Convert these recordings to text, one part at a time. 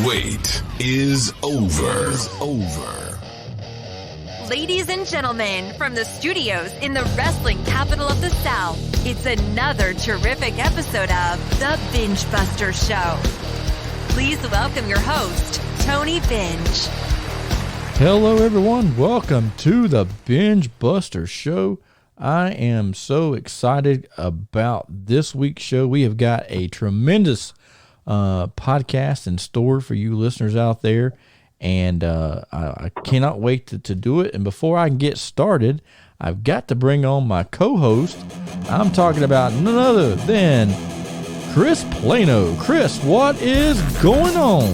wait is over. Ladies and gentlemen, from the studios in the wrestling capital of the South, it's another terrific episode of The Binge Buster Show. Please welcome your host, Tony Binge. Hello, everyone. Welcome to The Binge Buster Show. I am so excited about this week's show. We have got a tremendous podcast in store for you listeners out there, and I cannot wait to do it. And before I can get started, I've got to bring on my co-host. I'm talking about none other than Chris Plano. Chris, what is going on?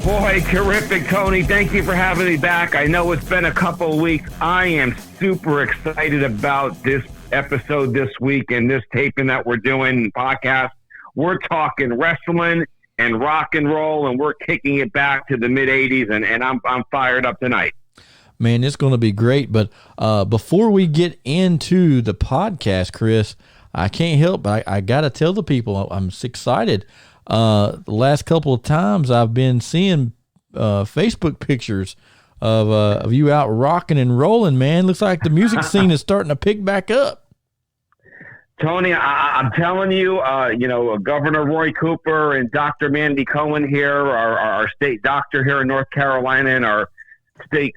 Boy, terrific, Tony. Thank you for having me back. I know it's been a couple of weeks. I am super excited about this episode this week and this taping that we're doing, podcast. We're talking wrestling and rock and roll, and we're kicking it back to the mid-'80s, and I'm fired up tonight. Man, it's going to be great. But before we get into the podcast, Chris, I can't help but I got to tell the people I'm excited. The last couple of times I've been seeing Facebook pictures of you out rocking and rolling, man. Looks like the music scene is starting to pick back up. Tony, I'm telling you, Governor Roy Cooper and Dr. Mandy Cohen here, our state doctor here in North Carolina, and our state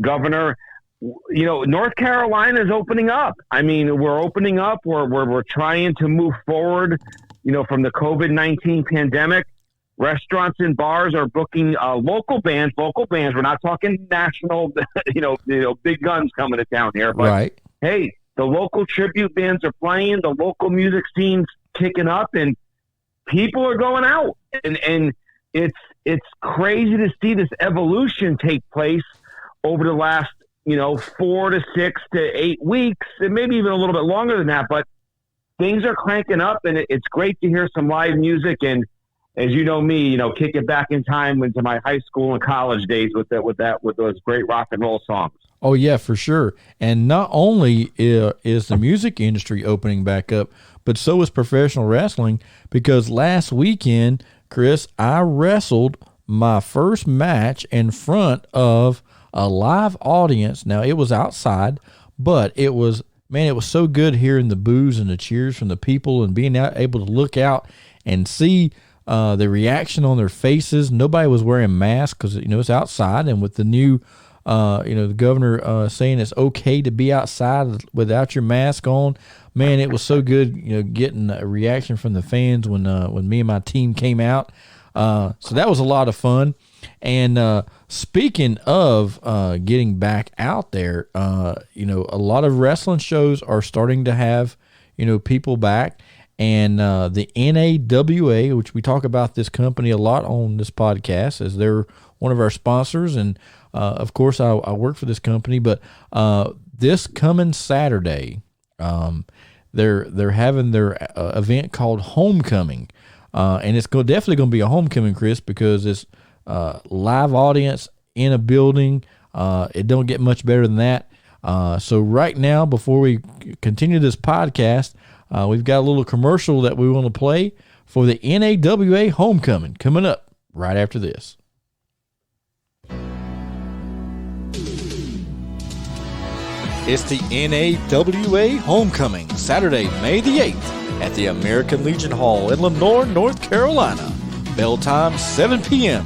governor, North Carolina is opening up. I mean, we're opening up. We're trying to move forward, from the COVID-19 pandemic. Restaurants and bars are booking local bands. We're not talking national, big guns coming to town here. But, right. Hey, the local tribute bands are playing. The local music scene's kicking up, and people are going out. And it's crazy to see this evolution take place over the last, 4 to 6 to 8 weeks, and maybe even a little bit longer than that. But things are cranking up, and it's great to hear some live music. And as you know me, kick it back in time into my high school and college days with those great rock and roll songs. Oh yeah, for sure. And not only is the music industry opening back up, but so is professional wrestling, because last weekend, Chris, I wrestled my first match in front of a live audience. Now, it was outside, but it was so good hearing the boos and the cheers from the people and being able to look out and see the reaction on their faces. Nobody was wearing masks because, it's outside, and with the new the governor saying it's okay to be outside without your mask on. Man, it was so good, getting a reaction from the fans when me and my team came out. So that was a lot of fun. And speaking of getting back out there, a lot of wrestling shows are starting to have, people back. And the NAWA, which we talk about this company a lot on this podcast, as they're one of our sponsors, and of course, I work for this company. But this coming Saturday, they're having their event called Homecoming, and it's definitely going to be a homecoming, Chris, because it's live audience in a building. It don't get much better than that. So right now, before we continue this podcast, we've got a little commercial that we want to play for the NAWA Homecoming coming up right after this. It's the NAWA Homecoming, Saturday, May the 8th, at the American Legion Hall in Lenoir, North Carolina. Bell time, 7 p.m.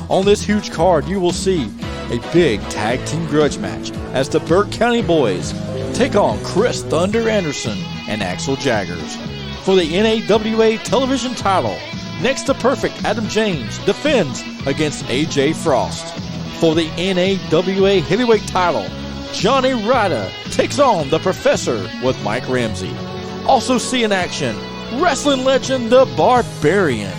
On this huge card, you will see a big tag team grudge match as the Burke County Boys take on Chris Thunder Anderson and Axel Jaggers. For the NAWA television title, Next to Perfect Adam James defends against AJ Frost. For the NAWA heavyweight title, Johnny Ryder takes on the Professor with Mike Ramsey. Also see in action wrestling legend The Barbarian.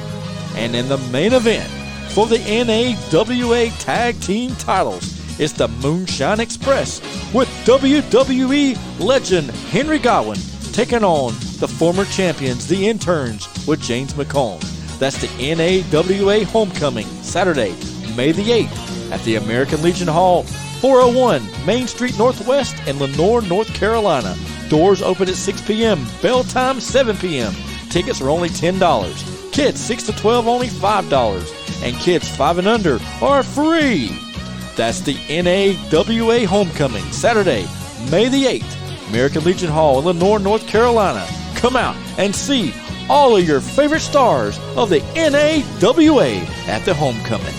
And in the main event for the NAWA tag team titles, it's the Moonshine Express with WWE legend Henry Godwin taking on the former champions, the Interns, with James McComb. That's the NAWA Homecoming, Saturday, May the 8th at the American Legion Hall, 401 Main Street Northwest in Lenoir, North Carolina. Doors open at 6 p.m. Bell time, 7 p.m. Tickets are only $10. Kids 6 to 12, only $5. and kids 5 and under are free. That's the NAWA Homecoming, Saturday, May the 8th, American Legion Hall, Lenoir, North Carolina. Come out and see all of your favorite stars of the NAWA at the homecoming.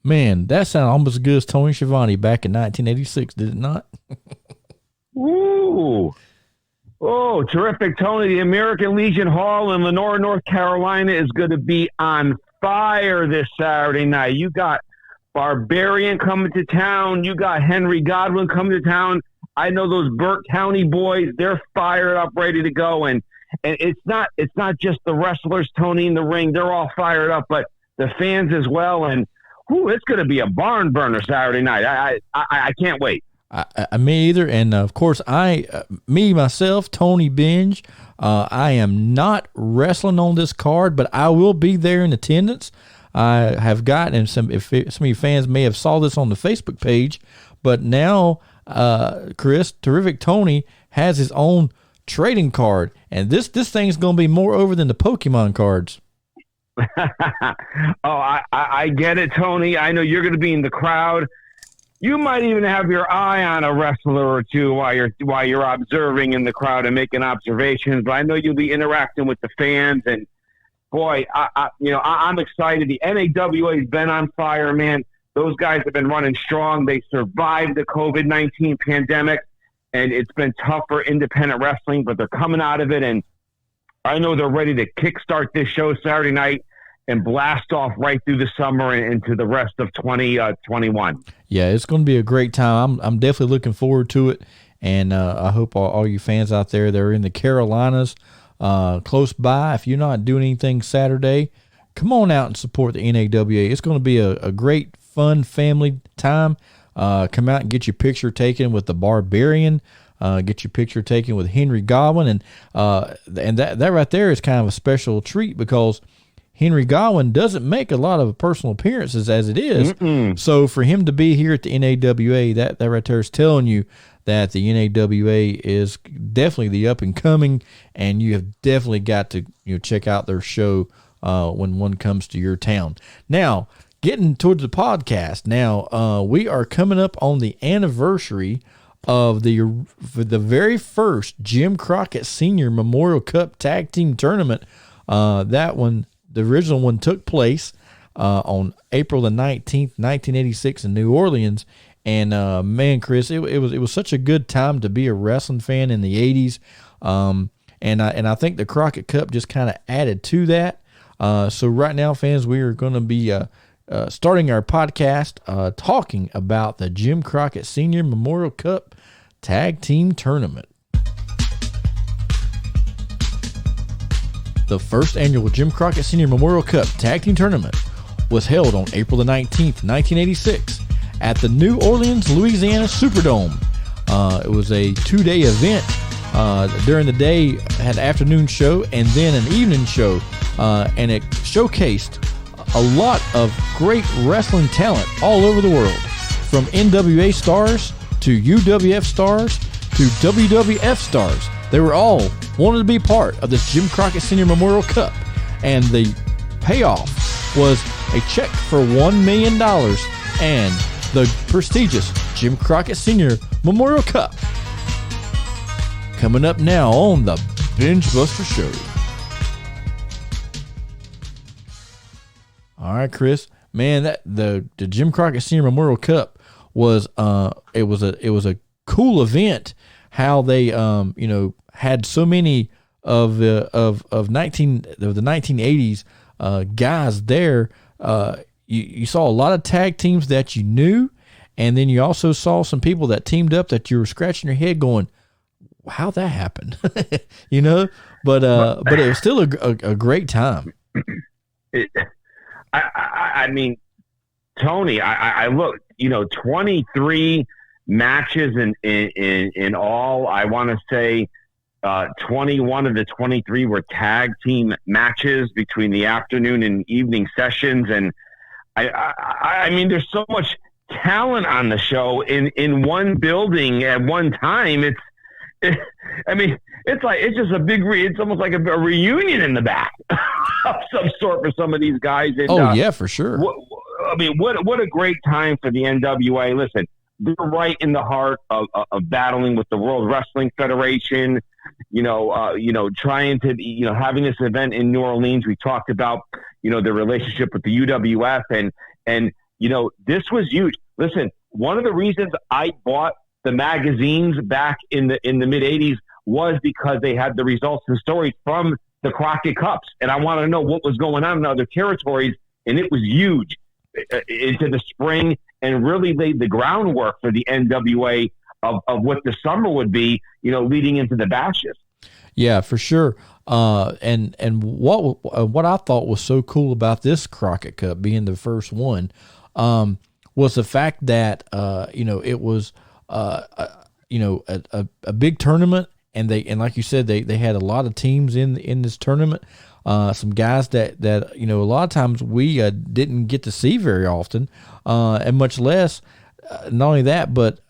Man, that sounded almost as good as Tony Schiavone back in 1986, did it not? Ooh. Oh, terrific, Tony. The American Legion Hall in Lenoir, North Carolina is going to be on fire this Saturday night. You got Barbarian coming to town. You got Henry Godwin coming to town. I know those Burke County boys, they're fired up, ready to go. And it's not just the wrestlers, Tony, in the ring. They're all fired up, but the fans as well. And it's going to be a barn burner Saturday night. I can't wait. Me either. And of course, myself, Tony Binge, I am not wrestling on this card, but I will be there in attendance. I have gotten, and some of you fans may have saw this on the Facebook page, but now Chris, Terrific Tony, has his own trading card, and this thing's going to be more over than the Pokemon cards. I get it, Tony. I know you're going to be in the crowd. You might even have your eye on a wrestler or two while you're observing in the crowd and making observations. But I know you'll be interacting with the fans, and boy, I'm excited. The NAWA has been on fire, man. Those guys have been running strong. They survived the COVID-19 pandemic, and it's been tough for independent wrestling, but they're coming out of it, and I know they're ready to kickstart this show Saturday night and blast off right through the summer and into the rest of 2021. Yeah, it's going to be a great time. I'm definitely looking forward to it, and I hope all you fans out there that are in the Carolinas, close by, if you're not doing anything Saturday, come on out and support the NAWA. It's going to be a great, fun family time. Come out and get your picture taken with the Barbarian. Get your picture taken with Henry Godwin, and that right there is kind of a special treat because Henry Godwin doesn't make a lot of personal appearances as it is. Mm-mm. So for him to be here at the NAWA, that right there is telling you that the NAWA is definitely the up and coming, and you have definitely got to check out their show when one comes to your town. Now, getting towards the podcast, now we are coming up on the anniversary of the very first Jim Crockett Senior Memorial Cup Tag Team Tournament. That one, the original one, took place on April the 19th, 1986 in New Orleans. And man, Chris, it was such a good time to be a wrestling fan in the 80s. And I think the Crockett Cup just kind of added to that. So right now, fans, we are going to be starting our podcast talking about the Jim Crockett Senior Memorial Cup Tag Team Tournament. The first annual Jim Crockett Senior Memorial Cup Tag Team Tournament was held on April the 19th, 1986 at the New Orleans, Louisiana Superdome. It was a 2-day event. During the day, had an afternoon show and then an evening show, and it showcased a lot of great wrestling talent all over the world, from NWA stars to UWF stars to WWF stars. They were all wanted to be part of this Jim Crockett Senior Memorial Cup, and the payoff was a check for $1 million and the prestigious Jim Crockett Senior Memorial Cup. Coming up now on the Binge Buster Show. All right, Chris, man, that the Jim Crockett Senior Memorial Cup was it was a cool event. How they had so many of the 1980s guys there. You saw a lot of tag teams that you knew, and then you also saw some people that teamed up that you were scratching your head going, how'd that happen? But it was still a great time. I mean, Tony, I looked, 23 matches in all. I want to say 21 of the 23 were tag team matches between the afternoon and evening sessions. And I mean, there's so much talent on the show in one building at one time. It's just a big, it's almost like a reunion in the back. of some sort for some of these guys. And, yeah, for sure. What a great time for the NWA. Listen, they're right in the heart of battling with the World Wrestling Federation. Trying to having this event in New Orleans. We talked about the relationship with the UWF and this was huge. Listen, one of the reasons I bought the magazines back in the mid '80s was because they had the results and stories from the Crockett Cups, and I wanted to know what was going on in other territories, and it was huge into the spring and really laid the groundwork for the NWA of what the summer would be, leading into the bashes. Yeah, for sure. And what I thought was so cool about this Crockett Cup being the first one was the fact that it was a big tournament, and like you said, they had a lot of teams in this tournament. Some guys that a lot of times we didn't get to see very often, and much less not only that, but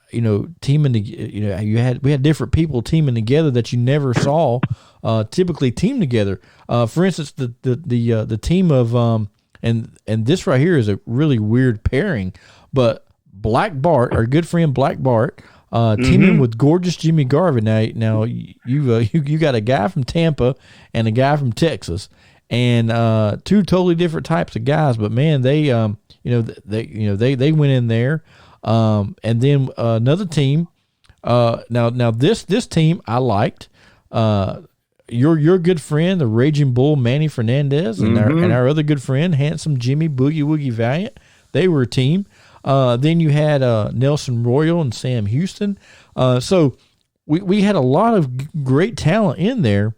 teaming. We had different people teaming together that you never saw typically team together. For instance, the team of and this right here is a really weird pairing, but Black Bart, our good friend Black Bart, teaming with gorgeous Jimmy Garvin. Now you got a guy from Tampa and a guy from Texas, and two totally different types of guys. But man, they they went in there, and then another team. Now this team I liked. Your good friend, the Raging Bull Manny Fernandez, and our other good friend, handsome Jimmy Boogie Woogie Valiant. They were a team. Then you had Nelson Royal and Sam Houston. So we had a lot of great talent in there.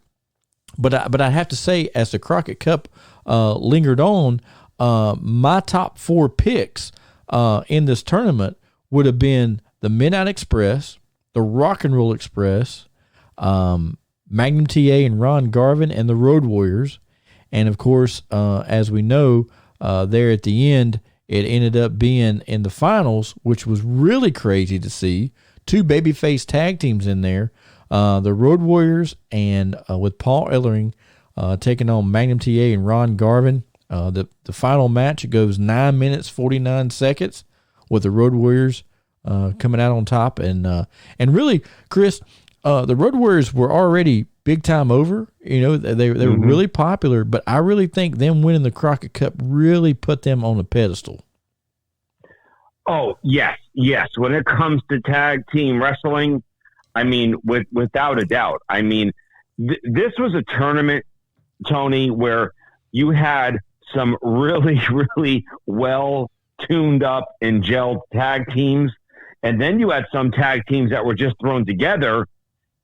But I have to say, as the Crockett Cup lingered on, my top 4 picks in this tournament would have been the Midnight Express, the Rock and Roll Express, Magnum TA and Ron Garvin, and the Road Warriors. And, of course, as we know, there at the end, it ended up being in the finals, which was really crazy to see. 2 babyface tag teams in there, the Road Warriors and with Paul Ellering taking on Magnum TA and Ron Garvin. The final match goes 9 minutes, 49 seconds with the Road Warriors coming out on top. And really, Chris, the Road Warriors were already big time over. They were really popular, but I really think them winning the Crockett Cup really put them on a pedestal. Oh, yes. When it comes to tag team wrestling, I mean, without a doubt. I mean, this was a tournament, Tony, where you had some really, really well tuned up and gelled tag teams, and then you had some tag teams that were just thrown together.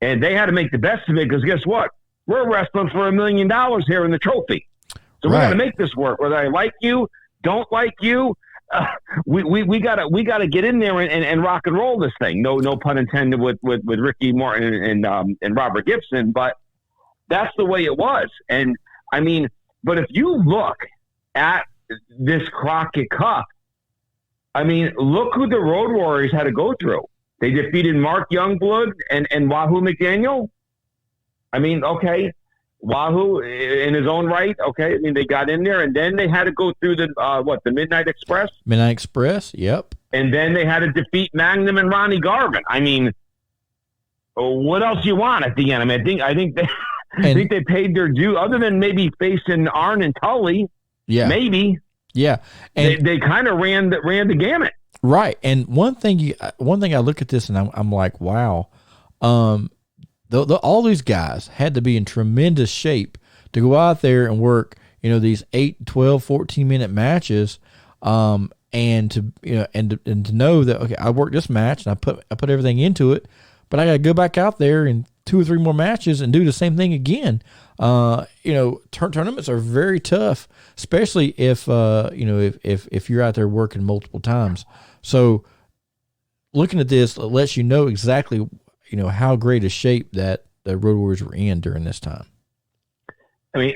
And they had to make the best of it because guess what? We're wrestling for $1 million here in the trophy. So we got to make this work. Whether I like you, don't like you, we gotta get in there and rock and roll this thing. No pun intended with Ricky Morton and Robert Gibson, but that's the way it was. And I mean, but if you look at this Crockett Cup, I mean, look who the Road Warriors had to go through. They defeated Mark Youngblood and Wahoo McDaniel. I mean, okay, Wahoo in his own right. Okay, I mean, they got in there, and then they had to go through the Midnight Express. Midnight Express, yep. And then they had to defeat Magnum and Ronnie Garvin. I mean, what else you want at the end? I mean, I think they paid their due, other than maybe facing Arn and Tully. Yeah, maybe. Yeah, and they kind of ran the gamut. Right, and one thing I look at this and I'm like, wow, all these guys had to be in tremendous shape to go out there and work, these 8, 12, 14-minute matches, and to and to know that, okay, I worked this match and I put everything into it, but I got to go back out there in 2 or 3 more matches and do the same thing again. Tournaments are very tough, especially if you're out there working multiple times. So looking at this lets you know exactly, how great a shape that the Road Warriors were in during this time. I mean,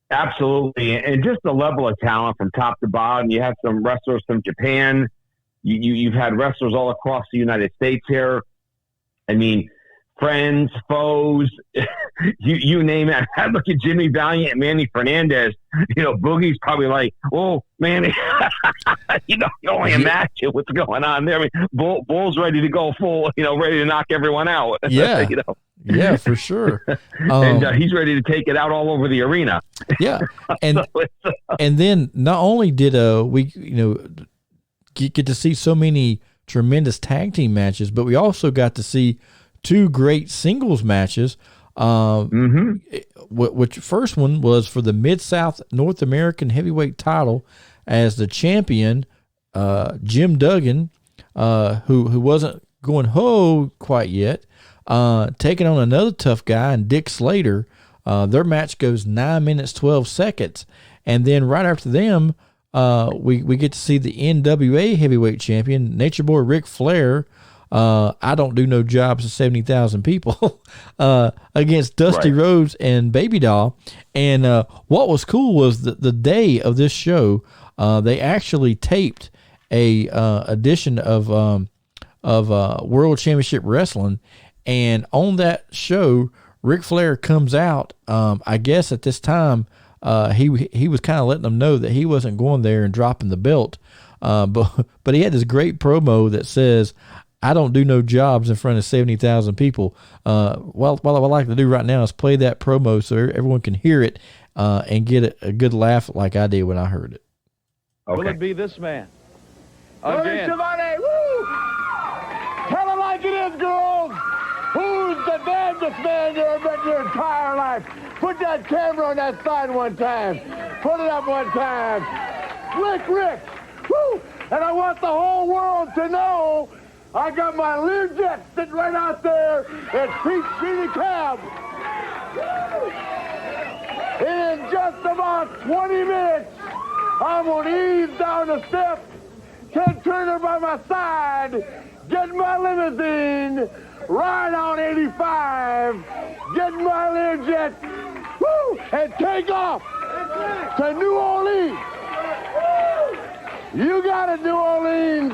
absolutely. And just the level of talent from top to bottom. You have some wrestlers from Japan. You've had wrestlers all across the United States here. I mean, friends, foes, you name it. I look at Jimmy Valiant and Manny Fernandez. Boogie's probably like, oh, Manny, you can only imagine what's going on there. I mean, Bull's ready to go full, ready to knock everyone out. Yeah. Yeah, for sure. And he's ready to take it out all over the arena. Yeah. And and then not only did we get to see so many tremendous tag team matches, but we also got to see two great singles matches. Which first one was for the Mid-South North American Heavyweight title, as the champion, Jim Duggan, who wasn't going quite yet, taking on another tough guy, and Dick Slater. Their match goes 9 minutes, 12 seconds. And then right after them, we get to see the NWA heavyweight champion, Nature Boy Ric Flair. I don't do no jobs to 70,000 people, against Dusty Rhodes and Baby Doll. And, what was cool was the day of this show, they actually taped a edition of World Championship Wrestling. And on that show, Ric Flair comes out. I guess at this time, he was kind of letting them know that he wasn't going there and dropping the belt. But he had this great promo that says, I don't do no jobs in front of 70,000 people. What I would like to do right now is play that promo so everyone can hear it, and get a good laugh like I did when I heard it. Okay. Will it be this man? Again. Woo! Tell it like it is, girls. Who's the damnedest man you ever met in your entire life? Put that camera on that sign one time. Put it up one time. Rick. Woo! And I want the whole world to know I got my Learjet sitting right out there at Peach Street Cab. In just about 20 minutes, I'm going to ease down the steps, Ted Turner by my side, get my limousine, ride on 85, get my Learjet, woo, and take off to New Orleans. You got it, New Orleans.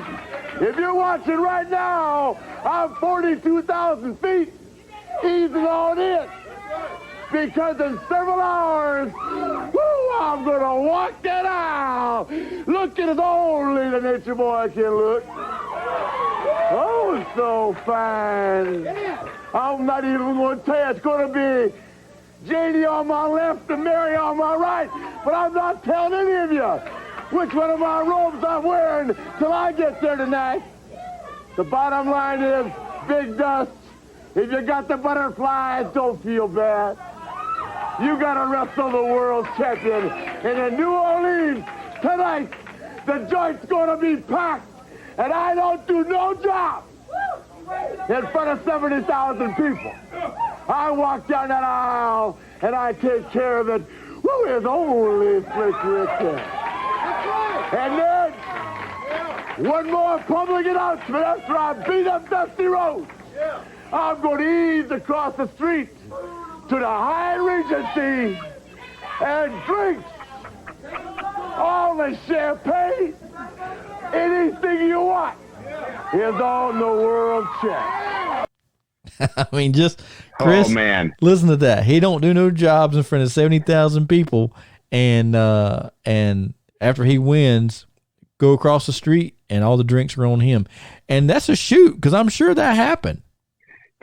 If you're watching right now, I'm 42,000 feet easing on in. Because in several hours, woo, I'm going to walk that aisle. Looking as only the Nature Boy can look. Oh, so fine. I'm not even going to tell you it's going to be Janie on my left and Mary on my right. But I'm not telling any of you which one of my robes I'm wearing till I get there tonight. The bottom line is, Big Dust, if you got the butterflies, don't feel bad. You got to wrestle the world champion. And in New Orleans tonight, the joint's going to be packed. And I don't do no job in front of 70,000 people. I walk down that aisle, and I take care of it. Who is only Slick Rick there? And then, one more public announcement after I beat up Dusty Rhodes. I'm going to ease across the street to the Hyatt Regency and drink all the champagne, anything you want is on the world check. I mean, just Chris, listen to that. He don't do no jobs in front of 70,000 people, and after he wins, go across the street and all the drinks are on him. And that's a shoot, because I'm sure that happened.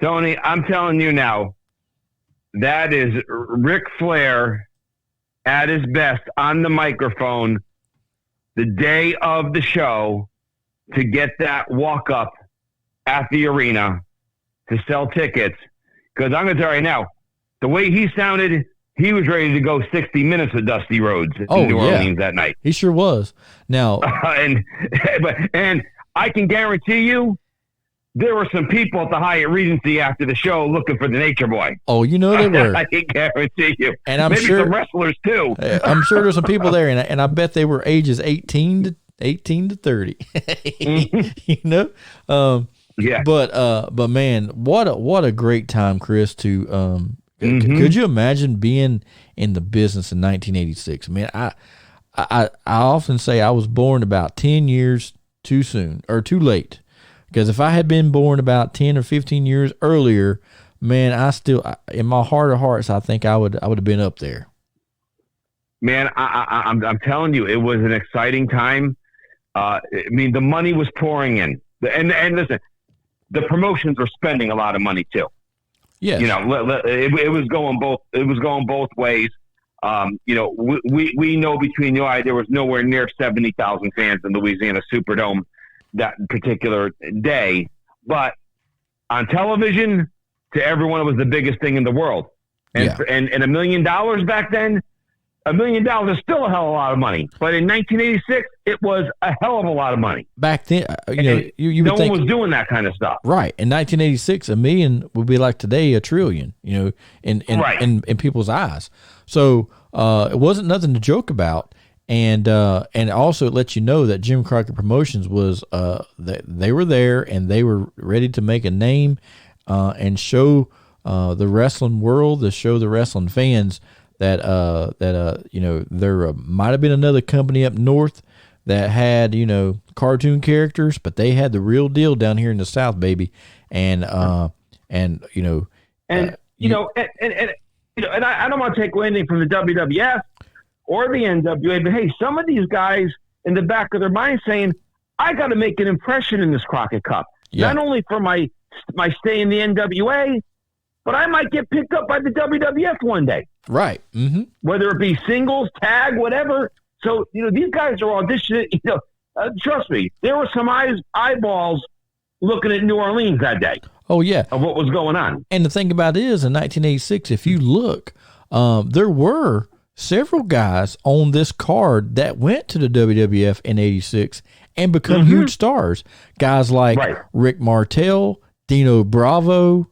Tony, I'm telling you now, that is Ric Flair at his best on the microphone the day of the show to get that walk up at the arena to sell tickets. Because I'm going to tell you right now, the way he sounded, he was ready to go 60 minutes with Dusty Rhodes in New Orleans that night. He sure was. Now, and I can guarantee you, there were some people at the Hyatt Regency after the show looking for the Nature Boy. Oh, you know they were. I can guarantee you. And I'm maybe sure some wrestlers too. I'm sure there's some people there, and I bet they were ages 18 to 30. You know. Yeah. But man, what a great time, Chris. To could you imagine being in the business in 1986? I mean, I often say I was born about 10 years too soon or too late. Because if I had been born about 10 or 15 years earlier, man, in my heart of hearts, I think I would have been up there. Man, I'm telling you, it was an exciting time. I mean, the money was pouring in, and listen, the promotions were spending a lot of money too. Yes. You know, it was going both. It was going both ways. You know, we know between you and I, there was nowhere near 70,000 fans in Louisiana Superdome that particular day, but on television, to everyone, it was the biggest thing in the world. And and $1 million back then, $1 million is still a hell of a lot of money. But in 1986, it was a hell of a lot of money. Back then, you no would think, one was doing that kind of stuff. Right. In 1986, $1 million would be like today $1 trillion. You know, in people's eyes. So it wasn't nothing to joke about. And also it lets you know that Jim Crockett Promotions was that they were there and they were ready to make a name and show the wrestling world, to show the wrestling fans that you know, there might have been another company up north that had, you know, cartoon characters, but they had the real deal down here in the South, baby. And you know, and I don't want to take away anything from the WWF or the NWA, but hey, some of these guys in the back of their mind saying, I got to make an impression in this Crockett Cup, not only for my stay in the NWA, but I might get picked up by the WWF one day. Right. Mm-hmm. Whether it be singles, tag, whatever. So, you know, these guys are auditioning. You know, trust me, there were some eyeballs looking at New Orleans that day. Oh, yeah. Of what was going on. And the thing about it is, in 1986, if you look, there were several guys on this card that went to the WWF in 86 and become huge stars. Guys like Rick Martel, Dino Bravo,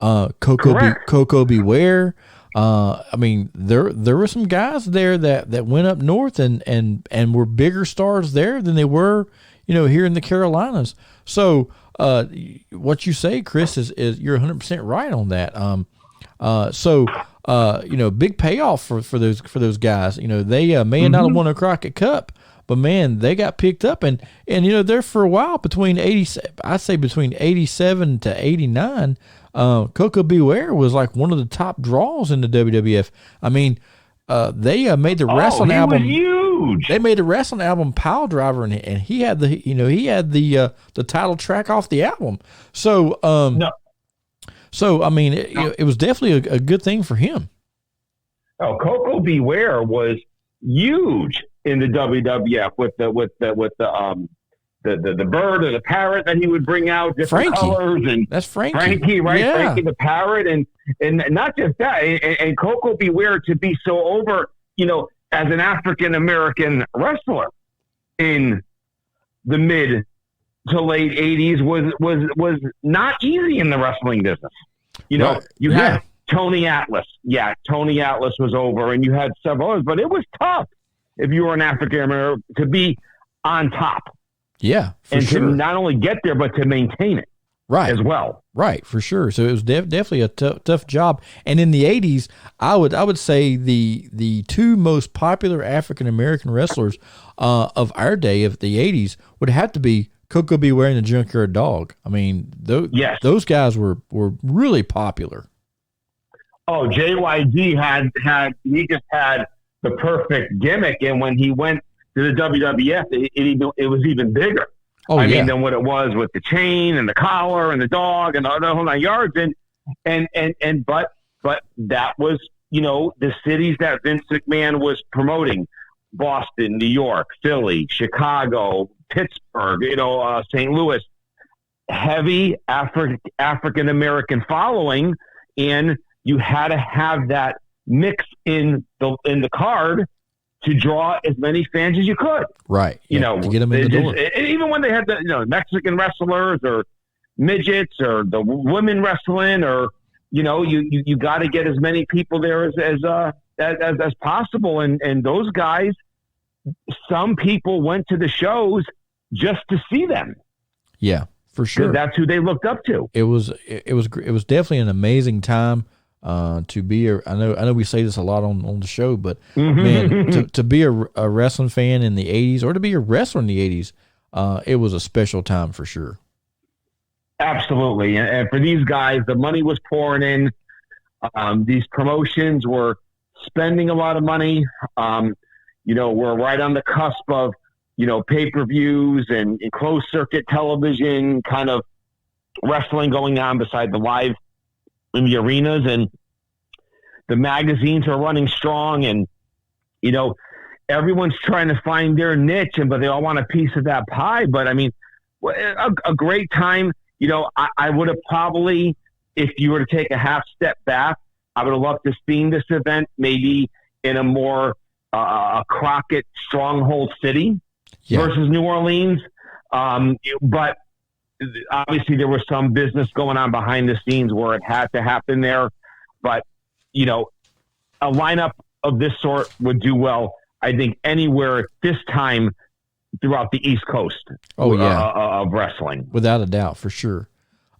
Coco Beware. I mean, there were some guys there that went up north and were bigger stars there than they were, you know, here in the Carolinas. So what you say, Chris, is you're 100% right on that. You know, big payoff for those guys. You know, they may not have won a Crockett Cup, but man, they got picked up and you know, there for a while between 87 to 89. Coco Beware was like one of the top draws in the WWF. I mean, they made the wrestling album. Was huge. They made the wrestling album Pile Driver, and he had the title track off the album. So, So I mean, it was definitely a good thing for him. Oh, Coco Beware was huge in the WWF with the bird or the parrot that he would bring out, different colors, and that's Frankie. Frankie, right? Yeah. Frankie the parrot, and not just that, and Coco Beware to be so over, you know, as an African American wrestler in the mid to late 80s was not easy in the wrestling business. You know, you had Tony Atlas. Yeah, Tony Atlas was over, and you had several others, but it was tough if you were an African American to be on top. Yeah, for and sure. to not only get there, but to maintain it, as well. Right, for sure. So it was definitely a tough job. And in the 80s, I would say the two most popular African American wrestlers of our day of the 80s would have to be Coco Beware and the Junkyard Dog. I mean, those guys were really popular. Oh, JYD he just had the perfect gimmick, and when he went to the WWF, it was even bigger. Oh, I mean, than what it was with the chain and the collar and the dog and the whole 9 yards. But that was, you know, the cities that Vince McMahon was promoting: Boston, New York, Philly, Chicago, Pittsburgh, you know, St. Louis. Heavy African American following, and you had to have that mix in the card to draw as many fans as you could. Right. You know, to get them in the door. Even when they had the, you know, Mexican wrestlers or midgets or the women wrestling, or, you know, you got to get as many people there as possible. And those guys, some people went to the shows just to see them. Yeah, for sure. That's who they looked up to. It was definitely an amazing time. To be I know we say this a lot on the show, but man, to be a wrestling fan in the 80s, or to be a wrestler in the 80s, it was a special time for sure. Absolutely. And for these guys, the money was pouring in. These promotions were spending a lot of money. We're right on the cusp of, pay-per-views and closed circuit television kind of wrestling going on beside the live in the arenas. And the magazines are running strong, and, everyone's trying to find their niche, but they all want a piece of that pie. But I mean, a great time. I would have probably, if you were to take a half step back, I would have loved to see this event maybe in a more Crockett stronghold city versus New Orleans. But obviously there was some business going on behind the scenes where it had to happen there. But, a lineup of this sort would do well, I think, anywhere at this time throughout the East Coast of wrestling. Without a doubt, for sure.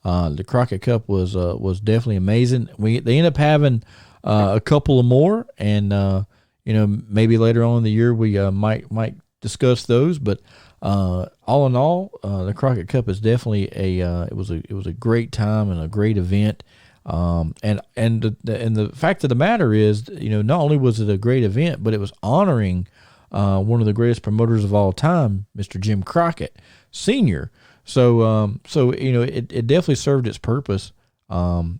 The Crockett Cup was definitely amazing. They ended up having a couple of more, and maybe later on in the year we might discuss those. But all in all, the Crockett Cup is definitely it was a great time and a great event. And the fact of the matter is, not only was it a great event, but it was honoring one of the greatest promoters of all time, Mr. Jim Crockett Sr. So it definitely served its purpose. I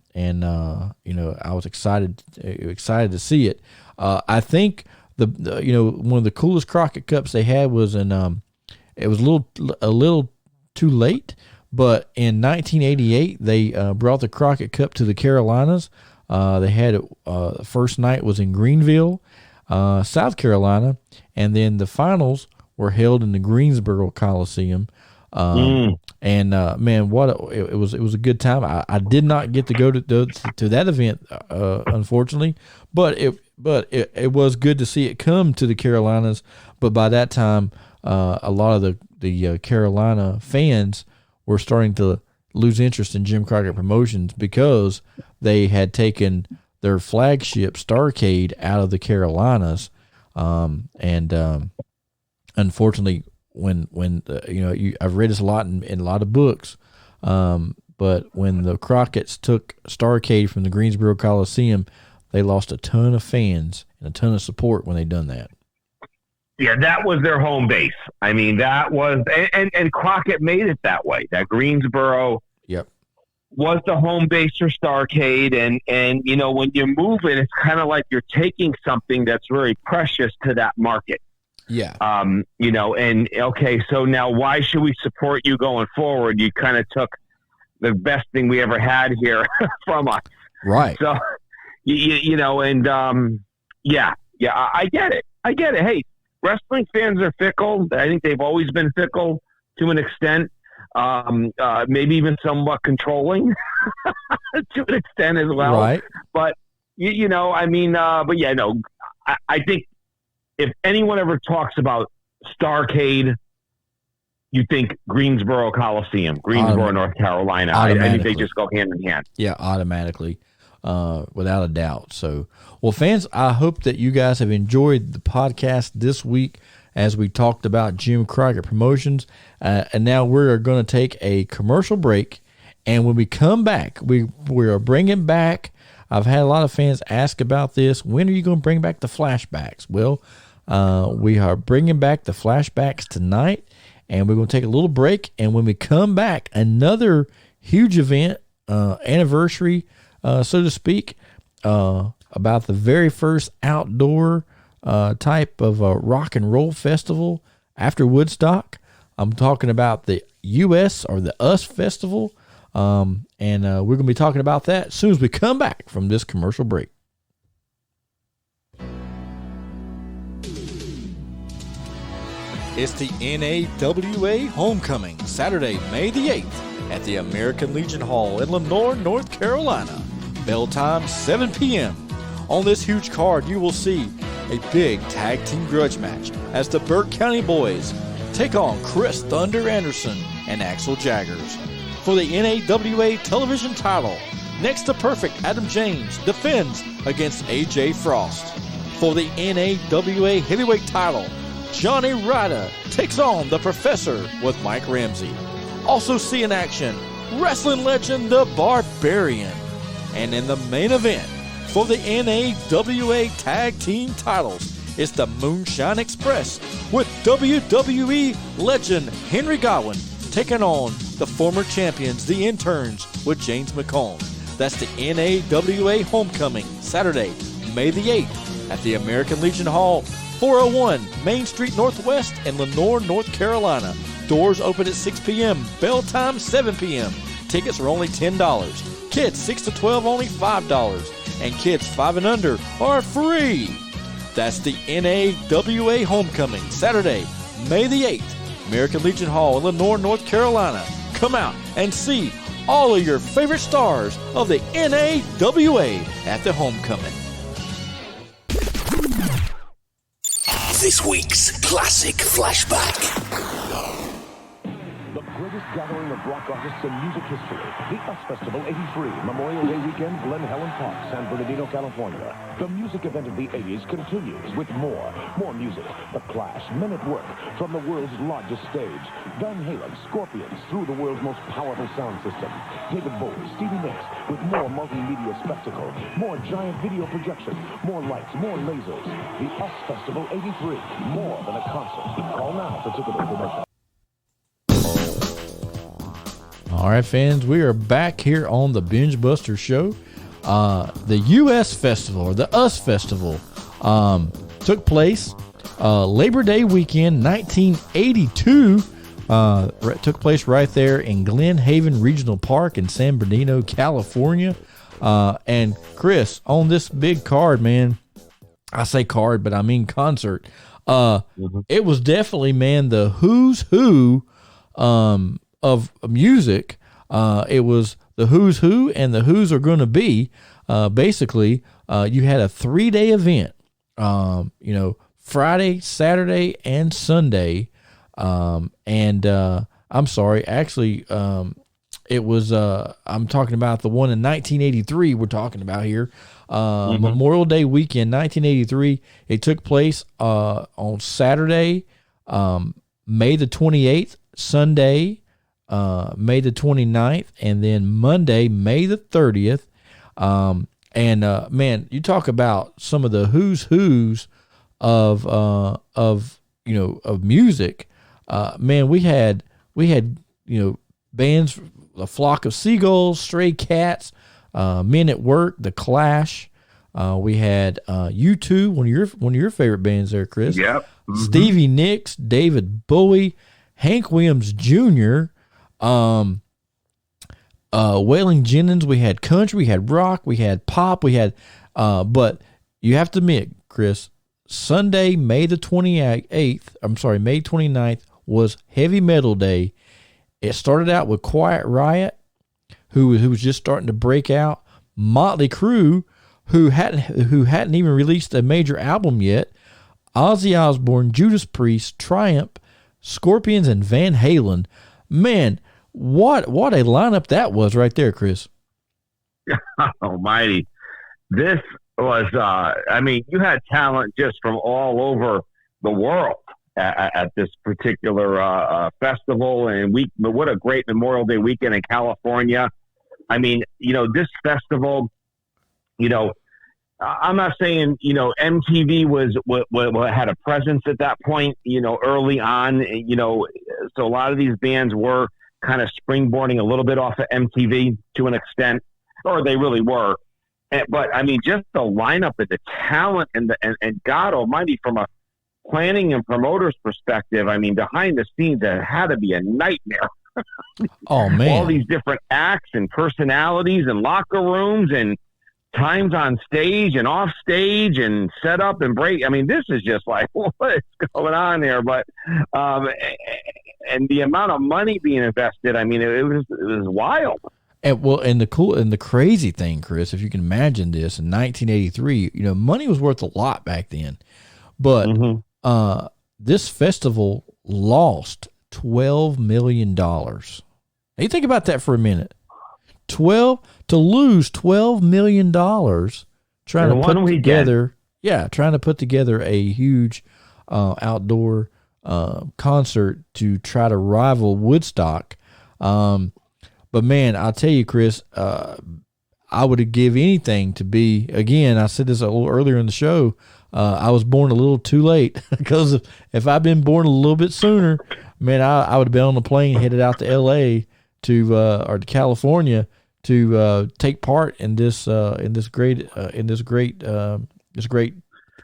was excited to see it. I think one of the coolest Crockett Cups they had was it was a little too late, but in 1988 they brought the Crockett Cup to the Carolinas. They had it. The first night was in Greenville, South Carolina, and then the finals were held in the Greensboro Coliseum. Man, it was a good time. I did not get to go to that event, unfortunately, but it was good to see it come to the Carolinas. But by that time, a lot of the Carolina fans were starting to lose interest in Jim Crockett Promotions because they had taken their flagship Starrcade out of the Carolinas, and unfortunately, I've read this a lot in a lot of books, but when the Crockett's took Starrcade from the Greensboro Coliseum, they lost a ton of fans and a ton of support when they done that. Yeah, that was their home base. I mean, that was, and Crockett made it that way. That Greensboro was the home base for Starrcade, and when you move it, it's kind of like you're taking something that's very precious to that market. Yeah. And okay, so now why should we support you going forward? You kind of took the best thing we ever had here from us. Right. So, I get it. Hey, wrestling fans are fickle. I think they've always been fickle to an extent, maybe even somewhat controlling to an extent as well. Right. But, I think, if anyone ever talks about Starrcade, you think Greensboro Coliseum, North Carolina. I think they just go hand in hand. Yeah, automatically, without a doubt. So, well, fans, I hope that you guys have enjoyed the podcast this week as we talked about Jim Crockett Promotions. And now we're going to take a commercial break. And when we come back, we are bringing back, I've had a lot of fans ask about this. When are you going to bring back the flashbacks? Well, we are bringing back the flashbacks tonight, and we're going to take a little break. And when we come back, another huge event, anniversary, so to speak, about the very first outdoor type of rock and roll festival after Woodstock. I'm talking about the US or the US Festival, and we're going to be talking about that as soon as we come back from this commercial break. It's the NAWA Homecoming, Saturday, May the 8th, at the American Legion Hall in Lenore, North Carolina. Bell time, 7 p.m. On this huge card, you will see a big tag team grudge match as the Burke County Boys take on Chris Thunder Anderson and Axel Jaggers. For the NAWA television title, Next to Perfect Adam James defends against AJ Frost. For the NAWA heavyweight title, Johnny Ryder takes on the Professor with Mike Ramsey. Also see in action wrestling legend The Barbarian. And in the main event for the NAWA Tag Team titles, it's the Moonshine Express with WWE legend Henry Godwinn taking on the former champions, the Interns, with James McComb. That's the NAWA Homecoming, Saturday, May the 8th at the American Legion Hall, 401 Main Street Northwest in Lenoir, North Carolina. Doors open at 6 p.m., bell time 7 p.m. Tickets are only $10. Kids 6 to 12 only $5. And kids 5 and under are free. That's the NAWA Homecoming, Saturday, May the 8th, American Legion Hall in Lenoir, North Carolina. Come out and see all of your favorite stars of the NAWA at the Homecoming. This week's Classic Flashback. The greatest gathering of rock artists in music history. The US Festival 83, Memorial Day weekend, Glen Helen Park, San Bernardino, California. The music event of the 80s continues with more music. The Clash, Men at Work, from the world's largest stage. Van Halen, Scorpions, through the world's most powerful sound system. David Bowie, Stevie Nicks, with more multimedia spectacle. More giant video projection. More lights, more lasers. The US Festival 83, more than a concert. Call now for ticket information. All right, fans, we are back here on the Binge Buster Show. The U.S. Festival, or the US Festival, took place Labor Day weekend, 1982. Took place right there in Glen Haven Regional Park in San Bernardino, California. And Chris, on this big card, man, I say card, but I mean concert. It was definitely, man, the who's who of music. It was the who's who and the who's are going to be. Basically, you had a 3-day event, Friday, Saturday, and Sunday. I'm sorry, actually, it was, I'm talking about the one in 1983 we're talking about here. Memorial Day weekend, 1983. It took place on Saturday, May the 28th, Sunday, May the 29th, and then Monday, May the 30th. Man, you talk about some of the who's who's of music. Man, we had bands, A Flock of Seagulls, Stray Cats, Men at Work, The Clash. We had U2, one of your favorite bands there, Chris. Yep. Mm-hmm. Stevie Nicks, David Bowie, Hank Williams Jr., Waylon Jennings. We had country, we had rock, we had pop, we had but you have to admit, Chris, Sunday, May 29th was Heavy Metal Day. It started out with Quiet Riot, who was just starting to break out, Motley Crue, who hadn't even released a major album yet, Ozzy Osbourne, Judas Priest, Triumph, Scorpions, and Van Halen. Man, what a lineup that was right there, Chris. Almighty. This was, you had talent just from all over the world at this particular festival and week. But what a great Memorial Day weekend in California. I mean, this festival, I'm not saying, MTV had a presence at that point, early on, so a lot of these bands were kind of springboarding a little bit off of MTV to an extent, or they really were. But I mean, just the lineup and the talent and God Almighty, from a planning and promoters perspective, I mean, behind the scenes, it had to be a nightmare. Oh man! All these different acts and personalities and locker rooms and times on stage and off stage and set up and break. I mean, this is just like, what's going on there? But and the amount of money being invested, I mean, it was wild. And the crazy thing, Chris, if you can imagine this, in 1983, money was worth a lot back then, but this festival lost $12 million. Now you think about that for a minute. To lose $12 million trying to put together a huge outdoor concert to try to rival Woodstock. But But man, I'll tell you, Chris, I would give anything to be, again, I said this a little earlier in the show, I was born a little too late because if I'd been born a little bit sooner, man, I would have been on the plane headed out to L.A. or to California to take part in this great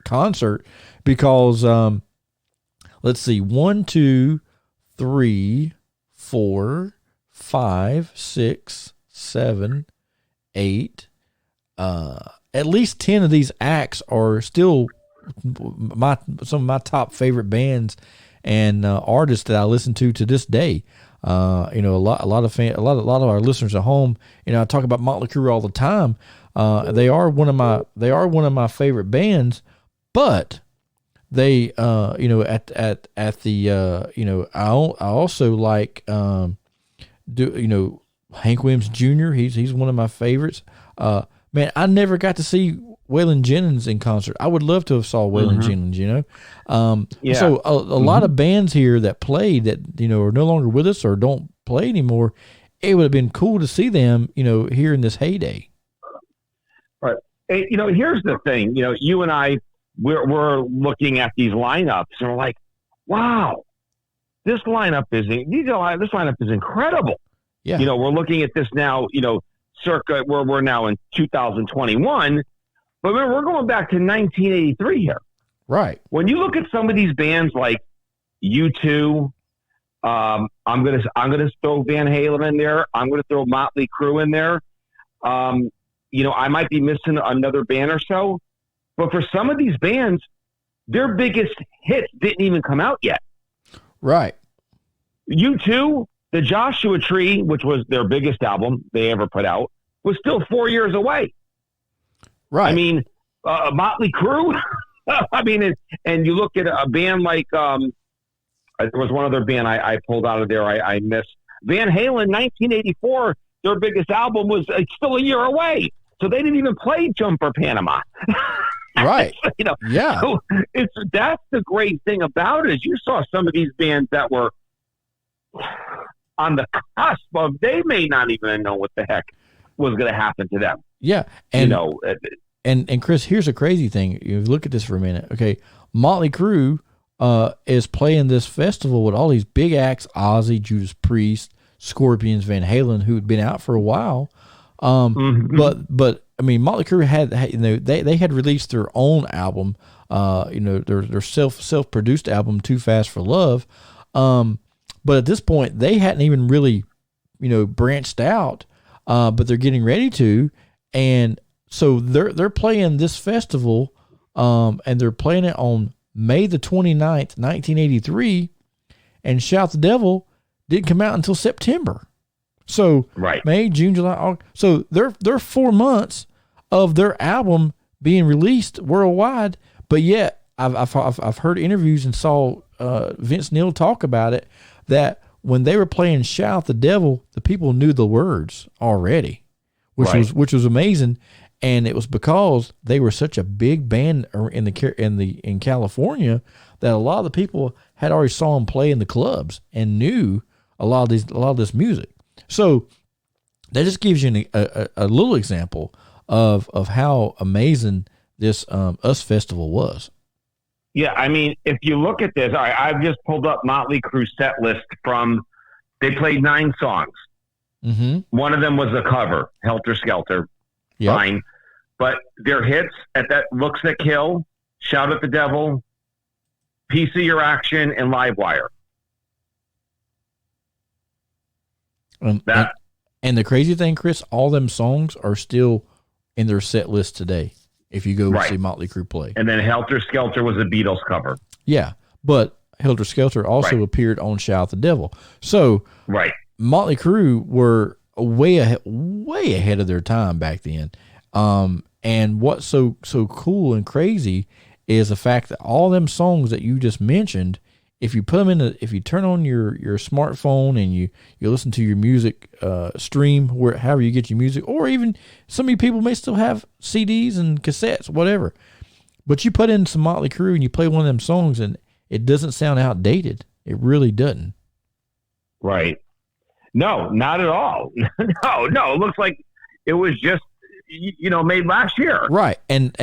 concert because let's see, 1, 2, 3, 4, 5, 6, 7, 8. At least 10 of these acts are still some of my top favorite bands and artists that I listen to this day. A lot of our listeners at home, I talk about Motley Crue all the time. They are one of my favorite bands, but they, I also like, Hank Williams Jr. He's one of my favorites. Man, I never got to see Waylon Jennings in concert. I would love to have saw Waylon Jennings, Yeah. So a lot of bands here that played that, are no longer with us or don't play anymore, it would have been cool to see them, here in this heyday. Right. Hey, here's the thing, you and I, we're looking at these lineups and we're like, wow, this lineup is incredible. Yeah. We're looking at this now, circa where we're now in 2021, but remember, we're going back to 1983 here. Right. When you look at some of these bands like U2, I'm gonna throw Van Halen in there. I'm gonna throw Motley Crue in there. I might be missing another band or so, but for some of these bands, their biggest hits didn't even come out yet. Right. U2, the Joshua Tree, which was their biggest album they ever put out, was still 4 years away. Right. I mean, Motley Crue. I mean, and you look at a band like there was one other band I pulled out of there. I missed Van Halen. 1984. Their biggest album was still a year away, so they didn't even play Jumper Panama. Right. Yeah. So that's the great thing about it is you saw some of these bands that were on the cusp of they may not even know what the heck was going to happen to them. Yeah. And, and Chris, here's a crazy thing. You look at this for a minute. Okay. Motley Crue is playing this festival with all these big acts, Ozzy, Judas Priest, Scorpions, Van Halen, who had been out for a while. But I mean, Motley Crue had they had released their own album, their self-produced album, Too Fast for Love. But at this point, they hadn't even really, branched out, but they're getting ready to. And so they're playing this festival, and they're playing it on May the 29th, 1983, and Shout the Devil didn't come out until September. So right. May, June, July, August. So they're 4 months of their album being released worldwide, but yet I've heard interviews and saw Vince Neil talk about it, that when they were playing Shout the Devil, the people knew the words already, which was amazing. And it was because they were such a big band in California that a lot of the people had already saw them play in the clubs and knew a lot of this music. So that just gives you a little example of how amazing this US Festival was. Yeah, I mean, if you look at this, all right, I've just pulled up Motley Crue set list they played 9 songs. Mm-hmm. One of them was a cover, Helter Skelter. Yep. Fine. But their hits at that Looks That Kill, Shout at the Devil, Piece of Your Action, and Livewire. And the crazy thing, Chris, all them songs are still in their set list today if you go see Motley Crue play. And then Helter Skelter was a Beatles cover. Yeah, but Helter Skelter also appeared on Shout the Devil. So Motley Crue were way ahead of their time back then. And what's so cool and crazy is the fact that all them songs that you just mentioned, if you put them if you turn on your smartphone and you listen to your music stream, however you get your music, or even some of you people may still have CDs and cassettes, whatever. But you put in some Motley Crue and you play one of them songs and it doesn't sound outdated. It really doesn't. Right. No, not at all. No. It looks like it was just made last year. Right. And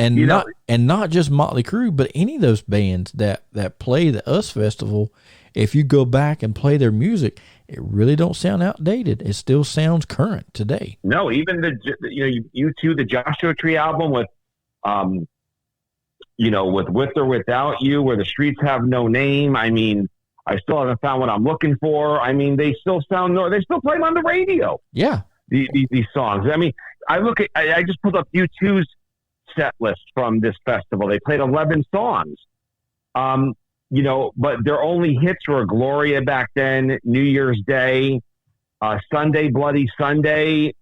not just Motley Crue, but any of those bands that play the US Festival, if you go back and play their music, it really don't sound outdated. It still sounds current today. No, even U2, the Joshua Tree album with With or Without You, where the streets have no name. I mean, I still haven't found what I'm looking for. I mean, they still they still play them on the radio. Yeah. These songs. I mean, I just pulled up U2's set list from this festival. They played 11 songs. But their only hits were Gloria back then, New Year's Day, Sunday, Bloody Sunday,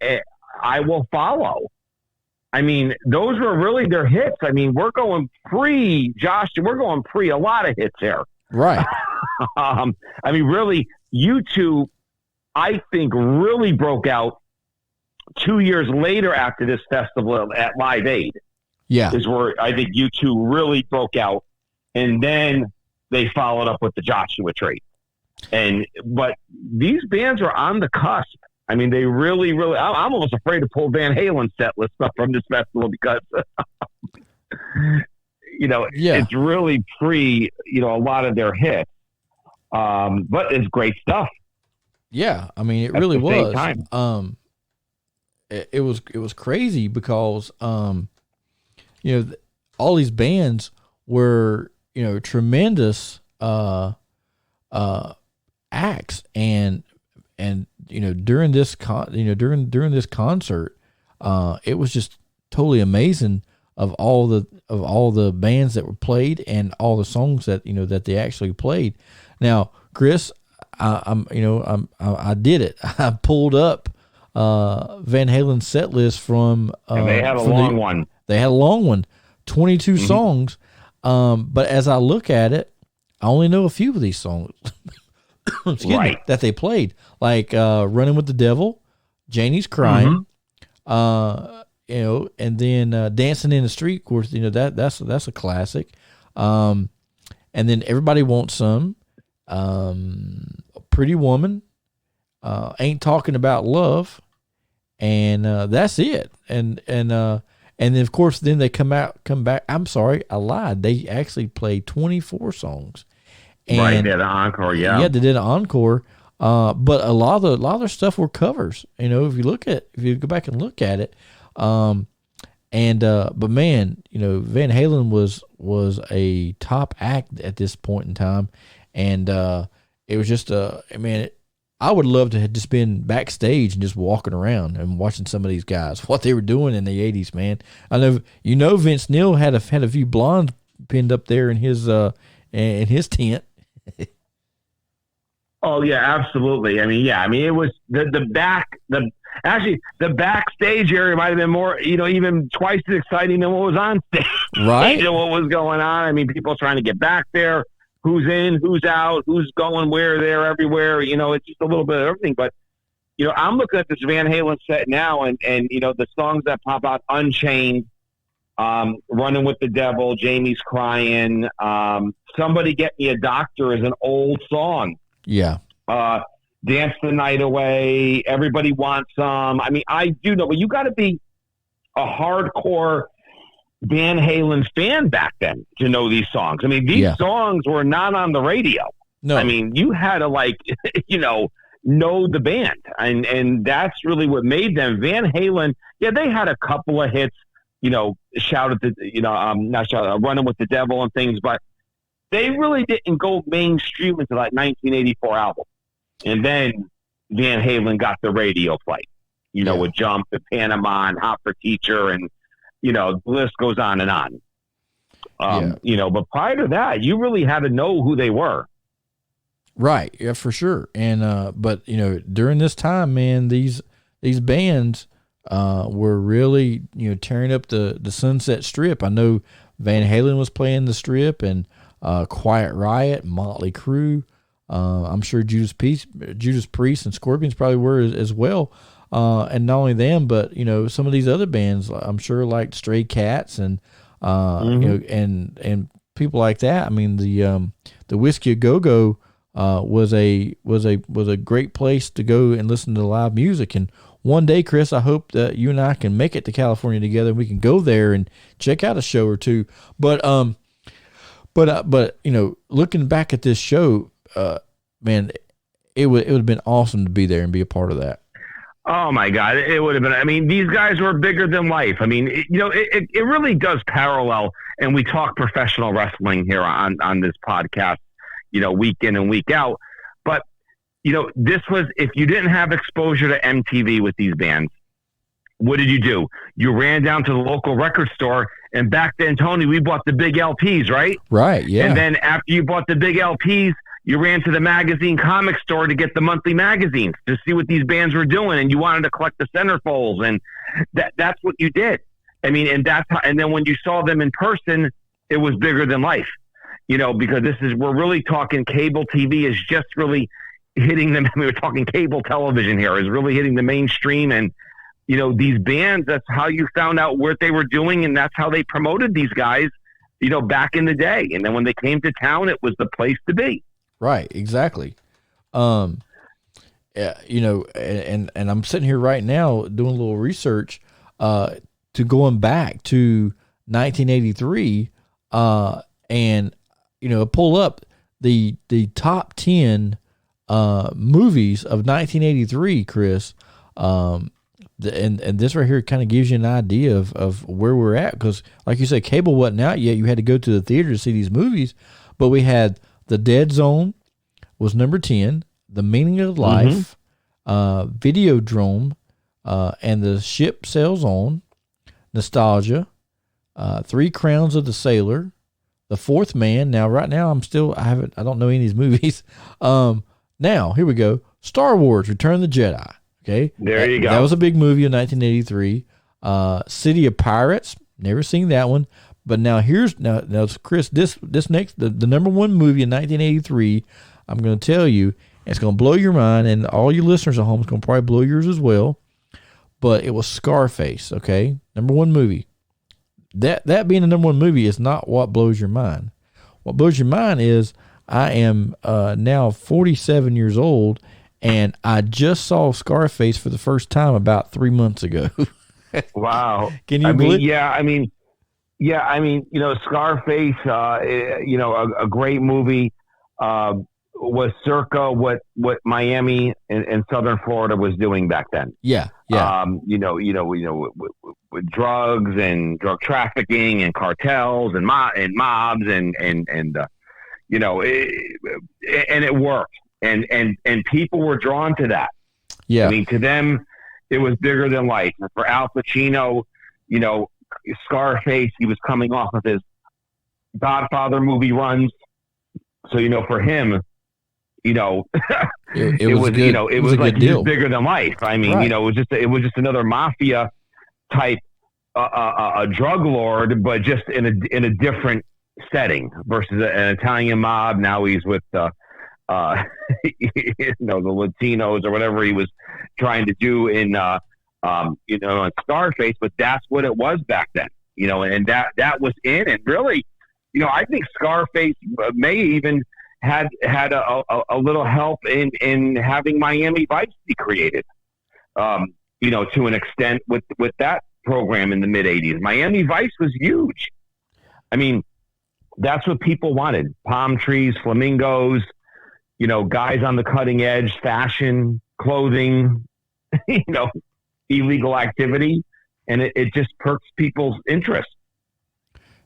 I Will Follow. I mean, those were really their hits. I mean, we're going Josh, we're going a lot of hits here. Right. I mean, really, U2, I think, really broke out 2 years later after this festival at Live Aid. Yeah. Is where I think U2 really broke out. And then they followed up with the Joshua Tree. But these bands are on the cusp. I mean, they really, really, I'm almost afraid to pull Van Halen's set list up from this festival because, it's really a lot of their hits. But it's great stuff. Yeah. I mean, it really was. It was crazy because, all these bands were, tremendous acts, and during this during this concert, it was just totally amazing of all the bands that were played and all the songs that that they actually played. Now, Chris, I did it. I pulled up Van Halen's set list from and they had a long one. They had a long one, 22 songs. But as I look at it, I only know a few of these songs that they played, like Running with the Devil, Janie's Crying, and then Dancing in the Street. Of course, that's a classic. And then Everybody Wants Some, Pretty Woman, Ain't Talking About Love, and that's it. And then, of course, then they come back. I'm sorry, I lied. They actually played 24 songs. And right, they did an encore, yeah. Yeah, they did an encore. But a lot of their stuff were covers. If you go back and look at it. But man, Van Halen was a top act at this point in time. And it was just I would love to have just been backstage and just walking around and watching some of these guys, what they were doing in the 80s, man. I know, Vince Neil had a few blondes pinned up there in his tent. Oh yeah, absolutely. I mean, it was the backstage area might have been more, even twice as exciting than what was on stage. Right. What was going on. I mean, people trying to get back there. Who's in, who's out, who's going where, there, everywhere. It's just a little bit of everything. But, I'm looking at this Van Halen set now and the songs that pop out, Unchained, Running with the Devil, Jamie's Crying, Somebody Get Me a Doctor is an old song. Yeah. Dance the Night Away, Everybody Wants Some. I mean, I do know, but you got to be a hardcore Van Halen fan back then to know these songs. I mean, these songs were not on the radio. No. I mean, you had to know the band, and that's really what made them. Van Halen, yeah, they had a couple of hits, Shout at the, not Shout, Running with the Devil and things, but they really didn't go mainstream until that 1984 album. And then Van Halen got the radio play, with Jump and Panama and Hot for Teacher and, the list goes on and on. But prior to that, you really had to know who they were. Right. Yeah, for sure. And, but during this time, man, these bands, were really, tearing up the Sunset Strip. I know Van Halen was playing the Strip and, Quiet Riot, Motley Crue. I'm sure Judas Priest and Scorpions probably were as well. And not only them, but some of these other bands, I'm sure, like Stray Cats and and people like that. I mean, the Whiskey A Go Go was a great place to go and listen to live music. And one day, Chris, I hope that you and I can make it to California together, and we can go there and check out a show or two. But you know, looking back at this show, man, it would have been awesome to be there and be a part of that. Oh my God, it would have been. I mean, these guys were bigger than life. I mean, it really does parallel. And we talk professional wrestling here on this podcast, you know, week in and week out. But you know, this was, if you didn't have exposure to MTV with these bands, what did you do? You ran down to the local record store, and back then, Tony, we bought the big LPs, right? Right, yeah. And then after you bought the big LPs, you ran to the magazine comic store to get the monthly magazines to see what these bands were doing, and you wanted to collect the centerfolds, and that's what you did. I mean, and that's how, and then when you saw them in person, it was bigger than life, you know, because we're really talking cable TV is just really hitting them. We were talking cable television here is really hitting the mainstream, and you know, these bands, that's how you found out what they were doing, and that's how they promoted these guys, you know, back in the day. And then when they came to town, it was the place to be. Right, exactly. Yeah, you know, and I'm sitting here right now doing a little research to going back to 1983, and you know, pull up the top 10 movies of 1983, Chris. And this right here kind of gives you an idea of where we're at, because like you said, cable wasn't out yet. You had to go to the theater to see these movies, but we had The Dead Zone was number 10, The Meaning of Life, Videodrome, and The Ship Sails On, Nostalgia, Three Crowns of the Sailor, The Fourth Man. Now, right now, I don't know any of these movies. Now, here we go. Star Wars, Return of the Jedi. Okay. There you go. That was a big movie in 1983. City of Pirates, never seen that one. But now now Chris, this next, the number one movie in 1983, I'm going to tell you, it's going to blow your mind, and all you listeners at home is going to probably blow yours as well. But it was Scarface, okay? Number one movie. That being the number one movie is not what blows your mind. What blows your mind is I am now 47 years old, and I just saw Scarface for the first time about 3 months ago. Wow. Can you believe? You know, Scarface, you know, a great movie, was circa what Miami and Southern Florida was doing back then. Yeah. You know, with drugs and drug trafficking and cartels and mobs and you know, and it worked. And people were drawn to that. Yeah. I mean, to them, it was bigger than life. And for Al Pacino, you know, Scarface, he was coming off of his Godfather movie runs. So, you know, for him, you know, it was good. You know, it was like he was bigger than life. I mean, right. You know, it was just another mafia type, a drug lord, but just in a different setting versus an Italian mob. Now he's with, you know, the Latinos or whatever he was trying to do in, you know, in Scarface, but that's what it was back then, you know, and that was in, and really, you know, I think Scarface may even had a little help in having Miami Vice be created, you know, to an extent with that program in the mid 80s. Miami Vice was huge. I mean, that's what people wanted. Palm trees, flamingos, you know, guys on the cutting edge, fashion, clothing, you know, illegal activity. And it just perks people's interest.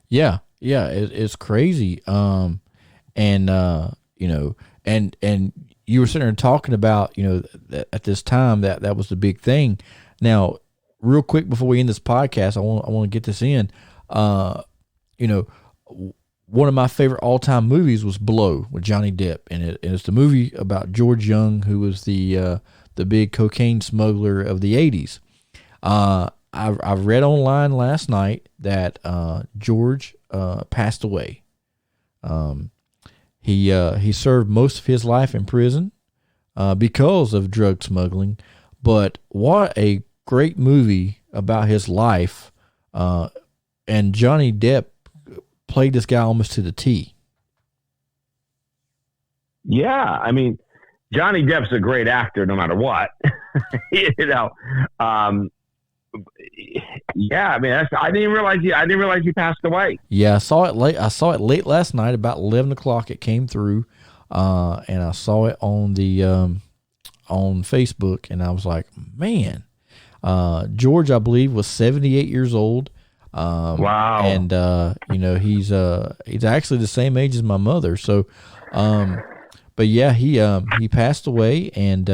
Yeah. Yeah. It's crazy. And, you know, and you were sitting there talking about, you know, at this time that was the big thing. Now, real quick, before we end this podcast, I want to get this in, you know, one of my favorite all-time movies was Blow with Johnny Depp, and it's the movie about George Young, who was the big cocaine smuggler of the 80s. I read online last night that George passed away. He served most of his life in prison because of drug smuggling, but what a great movie about his life, and Johnny Depp played this guy almost to the T. Yeah, I mean, Johnny Depp's a great actor, no matter what. you know, yeah. I mean, I didn't realize he passed away. Yeah, I saw it late. I saw it late last night, about 11 o'clock. It came through, and I saw it on the on Facebook, and I was like, man. George, I believe, was 78 years old. Wow. And you know, he's actually the same age as my mother. So, but yeah, he passed away, and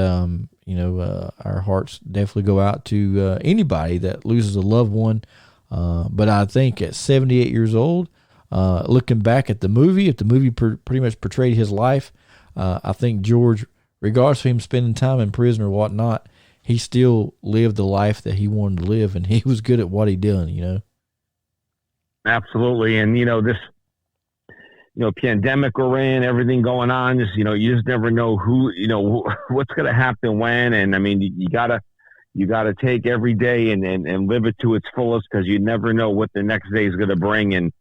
you know, our hearts definitely go out to anybody that loses a loved one. But I think at 78 years old, looking back at the movie, if the movie pretty much portrayed his life, I think George, regardless of him spending time in prison or whatnot, he still lived the life that he wanted to live, and he was good at what he did, you know? Absolutely. And, you know, this, you know, pandemic we're in, everything going on, just, you know, you just never know who, you know, what's going to happen when. And I mean, you gotta take every day and live it to its fullest, because you never know what the next day is going to bring. And,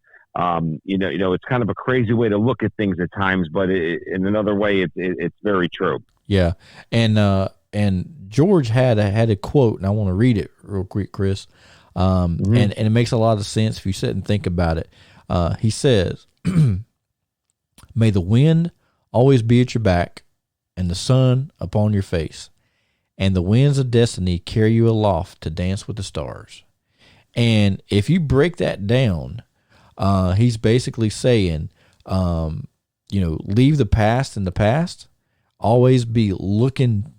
you know, it's kind of a crazy way to look at things at times, but in another way, it's very true. Yeah. And George had a quote, and I want to read it real quick, Chris. And it makes a lot of sense if you sit and think about it. He says, "May the wind always be at your back, and the sun upon your face, and the winds of destiny carry you aloft to dance with the stars." And if you break that down, he's basically saying, you know, leave the past in the past, always be looking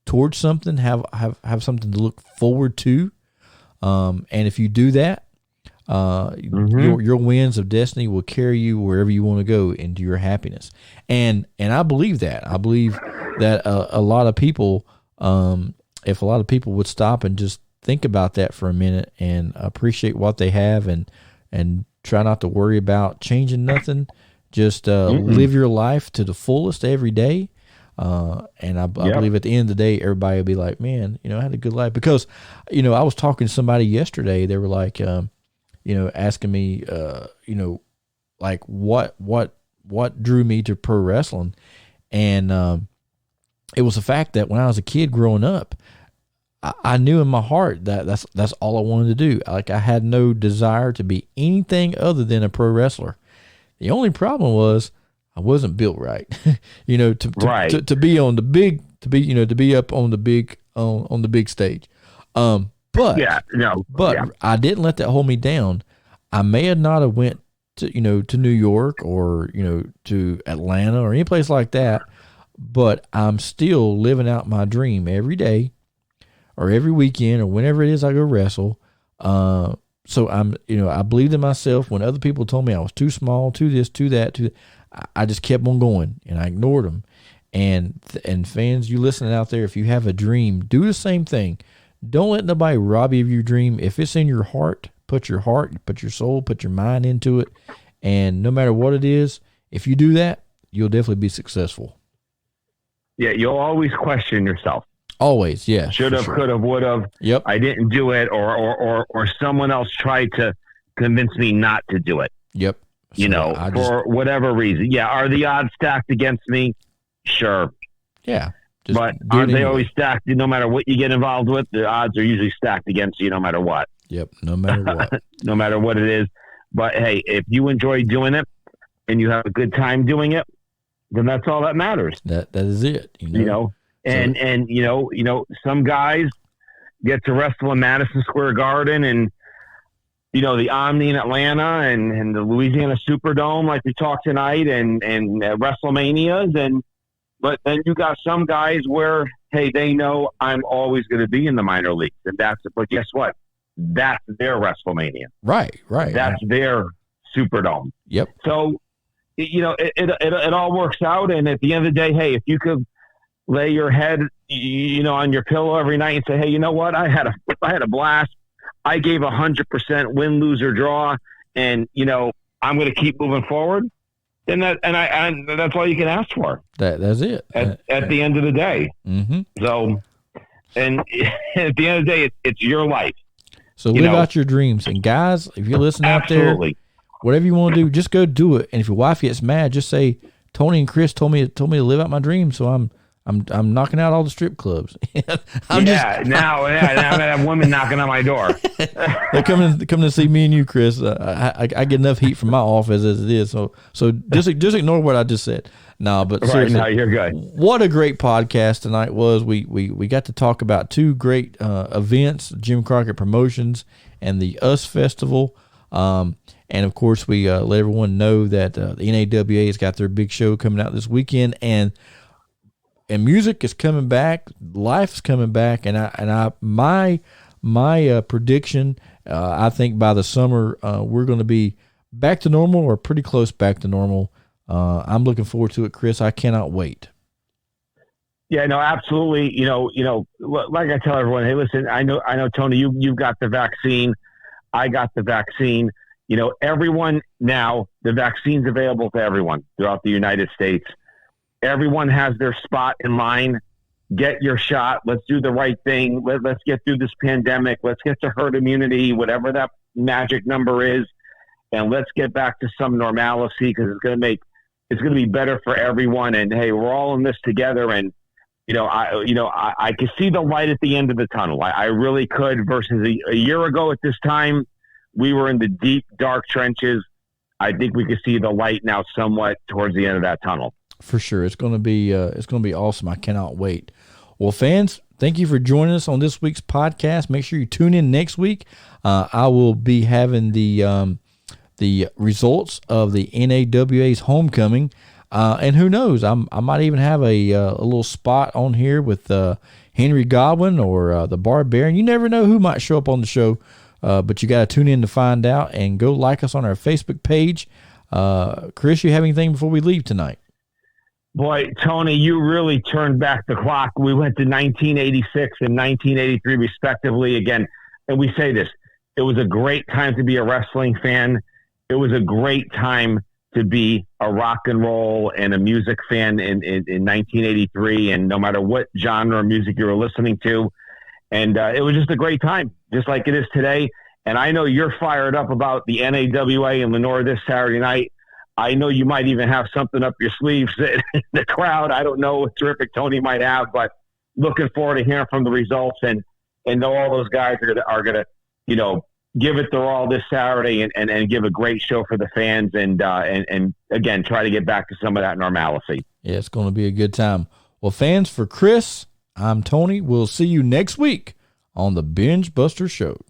towards something, have something to look forward to. And if you do that, your winds of destiny will carry you wherever you want to go, into your happiness. And I believe that. I believe that a lot of people, if a lot of people would stop and just think about that for a minute and appreciate what they have, and try not to worry about changing nothing, just live your life to the fullest every day. And I believe at the end of the day, everybody will be like, man, you know, I had a good life. Because, you know, I was talking to somebody yesterday. They were like, you know, asking me, you know, like what drew me to pro wrestling. And it was the fact that when I was a kid growing up, I knew in my heart that that's all I wanted to do. Like, I had no desire to be anything other than a pro wrestler. The only problem was I wasn't built right, you know, to be on the big, to be up on the big, on the big stage. But I didn't let that hold me down. I may have not have went to, you know, to New York, or, you know, to Atlanta or any place like that, but I'm still living out my dream every day, or every weekend, or whenever it is I go wrestle. So I'm, you know, I believed in myself when other people told me I was too small, too this, too that, I just kept on going, and I ignored them. And fans, you listening out there, if you have a dream, do the same thing. Don't let nobody rob you of your dream. If it's in your heart, put your soul, put your mind into it. And no matter what it is, if you do that, you'll definitely be successful. Yeah, you'll always question yourself. Always, yeah. Should have, could have, would have. Yep. I didn't do it, or someone else tried to convince me not to do it. Yep. So you know, for whatever reason. Yeah, are the odds stacked against me? Sure. Yeah. But aren't they always stacked? No matter what you get involved with, the odds are usually stacked against you no matter what. Yep, no matter what. No matter what it is. But, hey, if you enjoy doing it and you have a good time doing it, then that's all that matters. That is it. You know? And you know, some guys get to wrestle in Madison Square Garden and, you know, the Omni in Atlanta and the Louisiana Superdome, like we talked tonight, and WrestleManias. But then you got some guys where, hey, they know I'm always going to be in the minor leagues. But guess what? That's their WrestleMania. Right. That's their Superdome. Yep. So, you know, it all works out. And at the end of the day, hey, if you could lay your head, you know, on your pillow every night and say, hey, you know what? I had a blast. I gave 100% win, lose, or draw, and, you know, I'm going to keep moving forward. Then that's all you can ask for. That's it. At the end of the day. Mm-hmm. So, and at the end of the day, it's your life. So live out your dreams. And guys, if you're listening out there, whatever you want to do, just go do it. And if your wife gets mad, just say, Tony and Chris told me to live out my dream, so I'm knocking out all the strip clubs. Now I have women knocking on my door. They're coming to see me and you, Chris. I get enough heat from my office as it is, so just ignore what I just said. No, but seriously, right now you're good. What a great podcast tonight was. We got to talk about two great events: Jim Crockett Promotions and the US Festival. And of course, we let everyone know that the NAWA has got their big show coming out this weekend, and music is coming back, life's coming back, and my prediction, I think by the summer we're going to be back to normal or pretty close back to normal. I'm looking forward to it, Chris. I cannot wait. Yeah, no, absolutely. You know, like I tell everyone, hey, listen, I know, Tony, you've got the vaccine. I got the vaccine. You know, everyone now, the vaccine's available to everyone throughout the United States. Everyone has their spot in line. Get your shot. Let's do the right thing. Let's get through this pandemic. Let's get to herd immunity, whatever that magic number is, and let's get back to some normalcy, because it's going to be better for everyone. And hey, we're all in this together. And I could see the light at the end of the tunnel. I really could. Versus a year ago at this time, we were in the deep, dark trenches. I think we could see the light now somewhat towards the end of that tunnel. For sure. It's going to be awesome. I cannot wait. Well, fans, thank you for joining us on this week's podcast. Make sure you tune in next week. I will be having the results of the NAWA's homecoming. And who knows, I might even have a little spot on here with Henry Godwin or the Barbarian. You never know who might show up on the show, but you got to tune in to find out, and go like us on our Facebook page. Chris, you have anything before we leave tonight? Boy, Tony, you really turned back the clock. We went to 1986 and 1983 respectively again. And we say this, it was a great time to be a wrestling fan. It was a great time to be a rock and roll and a music fan in 1983, and no matter what genre of music you were listening to. And it was just a great time, just like it is today. And I know you're fired up about the NAWA in Lenore this Saturday night. I know you might even have something up your sleeves in the crowd. I don't know what terrific Tony might have, but looking forward to hearing from the results, and know all those guys are gonna give it their all this Saturday and give a great show for the fans, and again, try to get back to some of that normalcy. Yeah, it's going to be a good time. Well, fans, for Chris, I'm Tony. We'll see you next week on the Binge Buster Show.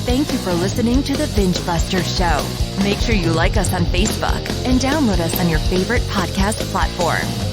Thank you for listening to the Binge Buster Show. Make sure you like us on Facebook and download us on your favorite podcast platform.